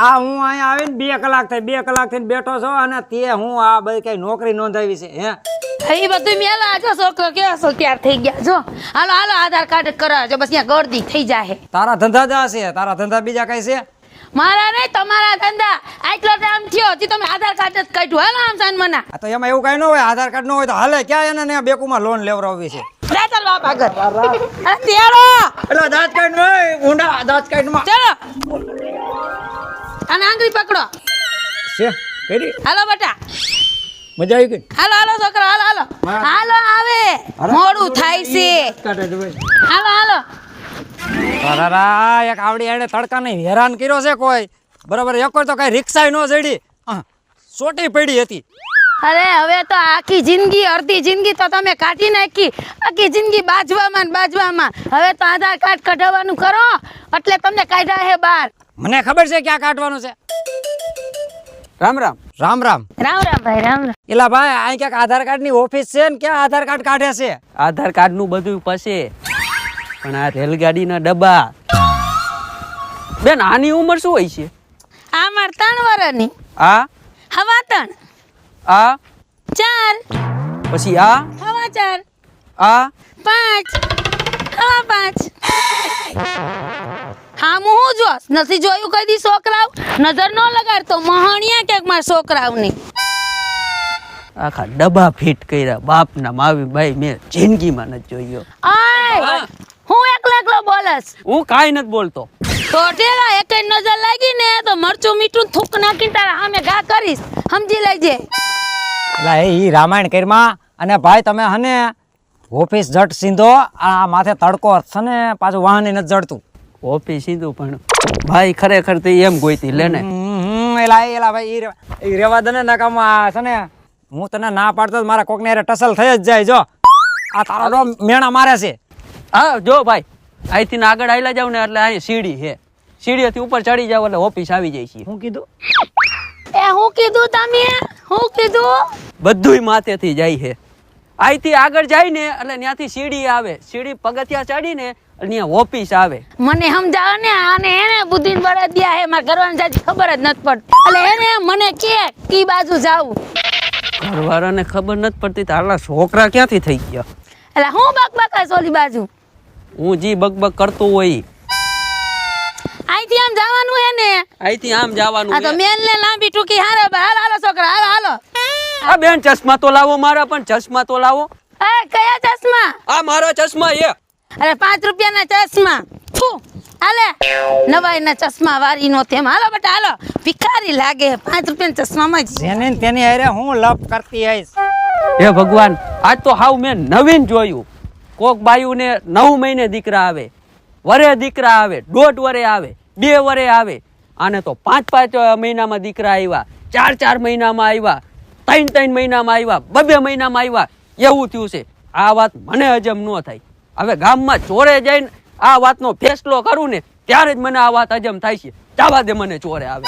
આ હું અહીંયા આવીને 2 કલાક થઈ 2 કલાક થઈને બેઠો છો અને તે હું આ બધી કઈ નોકરી નોંધાવી છે હે એ બધું મેલા જો છોકરો કેવો છો તૈયાર થઈ ગયા જો હાલો હાલો આધાર કાર્ડ કરાવજો બસ અહીંયા ગળદી થઈ જાય તારા ધંધા જા છે તારા ધંધા બીજા કઈ છે મારા નહીં તમારા ધંધા આટલો ટાઈમ થયો હજી તમે આધાર કાર્ડ જ કાઢ્યું હાલો આમ સાન મના આ તો એમાં એવું કઈ ન હોય આધાર કાર્ડ ન હોય તો હાલે ક્યાં એને બેકુમાં લોન લેવડાવવી છે લે ચાલ બાપ આગળ અરે તેડો એટલે દાંત કાઢ નો ઊંડા દાંત કાઢ માં ચાલો અને આંગળી પકડો છે કેરી હાલો બેટા મજા આવી ગઈ હાલો હાલો છોકરા હાલો હાલો હાલો આવે મોડું થાય છે હાલો હાલો અરારા એક આવડી આડે તડકાને હેરાન કર્યો છે કોઈ બરાબર એક તો કઈ રિક્ષાય નો જડી સોટી પડી હતી અરે હવે તો આખી જિંદગી અડધી જિંદગી તો તમે કાઢી નાખી આખી જિંદગી બાજવામાં ને બાજવામાં હવે તો આધાર કાર્ડ કઢાવવાનું કરો એટલે તમને કાઢ્યા હે બહાર મને ખબર છે ક્યાં કાઢવાનું છે રામ રામ રામ રામ રામ રામ ભાઈ રામ રામ એલા ભાઈ અહીં ક્યાંક આધાર કાર્ડ ની ઓફિસ છે ને ક્યાં આધાર કાર્ડ કાઢે છે આધાર કાર્ડ નું બધું પછી પણ આ રેલગાડીના ડબ્બા બેન આની ઉંમર શું હોય છે આ માર 3 વર્ષની આ હવા 3 આ 4 પછી આ હવા 4 આ 5 હવા 5 હા હું જોસ નથી જોયું કઈ દી છોકરાવ નજર ન લગાડતો મહાણિયા ક્યાંક મારા છોકરાવની આખા ડબ્બા ફિટ કર્યા બાપના માવી ભાઈ મેં જિંદગીમાં નથી જોયો આય હું એકલો બોલસ હું કાંઈ નથી બોલતો તો ટેલા એક નજર લાગી ને તો મરચું મીઠું થૂક નાખીને તારા સામે ઘા કરીશ સમજી લેજે એલા એ રામાયણ કરમાં અને ભાઈ તમે હને ઓફિસ જટ સીધો આ માથે તડકો છે ને પાછું વાહન નથી જડતું ઓફિસ સીધું પણ ભાઈ ખરેખર તો એમ ગોઈતી લે ને એલા ભાઈ ઈ રેવા દે ને નકામાં છે ને હું તને ના પાડતો મારા કોક ને ટસલ થઈ જ જાય જો આ તારો મેણા મારે છે હા જો ભાઈ અહીંથી આગળ આવેલા જાવ ને એટલે અહીં સીડી છે સીડીથી ઉપર ચડી જાવ એટલે ઓફિસ આવી જાય છે હું કીધું હું કીધું તમે હું કીધું બધુંય માથેથી જાય છે અહીંથી આગળ જાય ને એટલે ત્યાંથી સીડી આવે સીડી પગથિયા ચડીને ત્યાં ઓફિસ આવે મને સમજાવો ને આને એને બુદ્ધિ બળદ દિયા હે મારા ઘરવાળાને જાજી ખબર જ નથી પડતી એટલે એને મને કે કી બાજુ જાવું ઘરવાળાને ખબર નથી પડતી તો આટલા છોકરા ક્યાંથી થઈ ગયા એટલે હું બકબકા સોલી બાજુ હું જી બકબક કરતો હોય અહીંથી આમ જવાનું હે ને અહીંથી આમ જવાનું આ તો મેલ ને લાંબી ટૂંકી હારે હાલો હાલો છોકરા હાલો હાલો આ બેન ચશ્મા તો લાવો મારા પણ ચશ્મા તો લાવો એ કયા ચશ્મા આ મારા ચશ્મા એ અરે 5 રૂપિયાના ચશ્મા ફુ હાલે નવાઈના ચશ્મા વારી નો તેમ હાલો બેટા હાલો ભિખારી લાગે 5 રૂપિયાના ચશ્મામાં જ જેને ને તેની હારે હું લપ કરતી આઈશ હે ભગવાન આજ તો હાવ મેં નવીન જોયું કોક બાયુને 9 મહિને દીકરા આવે વરે દીકરા આવે 1.5 વરે આવે 2 વરે આવે આને તો 5 મહિનામાં દીકરા આવ્યા 4 મહિનામાં આવ્યા 3 મહિનામાં આવ્યા 2 મહિનામાં આવ્યા એવું થયું છે આ વાત મને હજમ ન થાય હવે ગામમાં ચોરે જઈને આ વાતનો ફેસલો કરું ને ત્યારે જ મને આ વાત હજમ થાય છે જવા દે મને ચોરે આવે